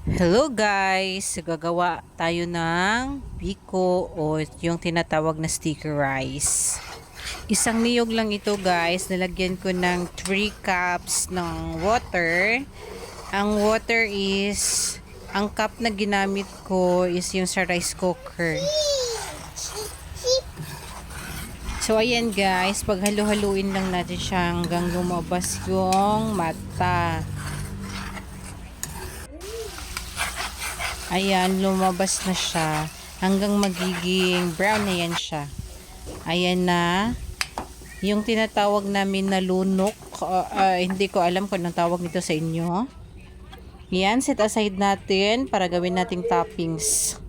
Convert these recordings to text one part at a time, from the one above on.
Hello guys! Gagawa tayo ng biko o yung tinatawag na sticky rice. Isang niyog lang ito guys. Nalagyan ko ng 3 cups ng water. Ang water is, ang cup na ginamit ko is yung sa rice cooker. So ayan guys, paghalo-haluin lang natin siya hanggang lumabas yung mata. Ayan, lumabas na siya. Hanggang magiging brown na yan siya. Ayan na. Yung tinatawag namin na lunok. Hindi ko alam kung anong tawag nito sa inyo. Yan, set aside natin para gawin nating toppings.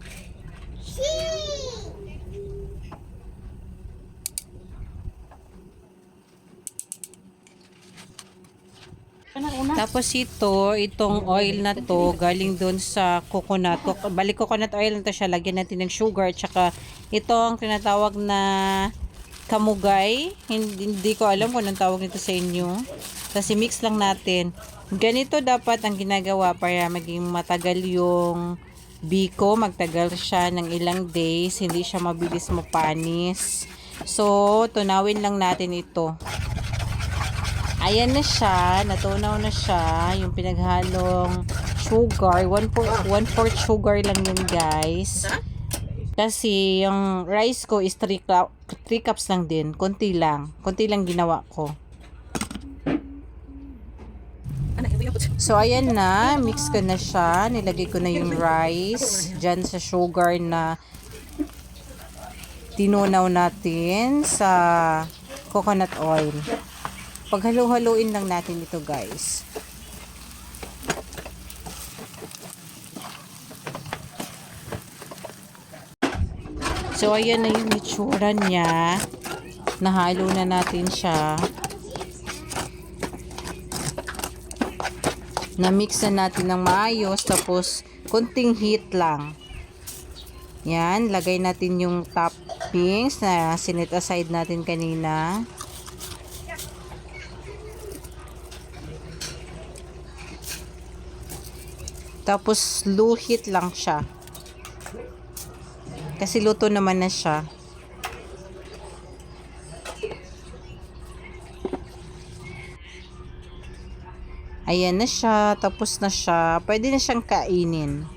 Tapos itong oil na to, galing doon sa coconut. Balik coconut oil na to siya. Lagyan natin ng sugar. Tsaka ito ang tinatawag na kamugay. Hindi ko alam kung anong tawag nito sa inyo. Kasi mix lang natin. Ganito dapat ang ginagawa para maging matagal yung biko. Magtagal siya ng ilang days. Hindi siya mabilis mapanis. So, tunawin lang natin ito. Ayan na siya, natunaw na siya, yung pinaghalong sugar, 1/4 sugar lang yun guys. Kasi yung rice ko is 3 cups lang din, konti lang ginawa ko. So ayan na, mix ko na siya, nilagay ko na yung rice, dyan sa sugar na tinunaw natin sa coconut oil. Paghalo-haloin lang natin ito guys. So ayan na yung itsura niya. Nahalo na natin siya. Na-mix na natin ng maayos. Tapos konting heat lang. Yan. Lagay natin yung toppings na sinet aside natin kanina. Tapos low heat lang siya. Kasi luto naman na siya. Ayan na siya. Tapos na siya. Pwede na siyang kainin.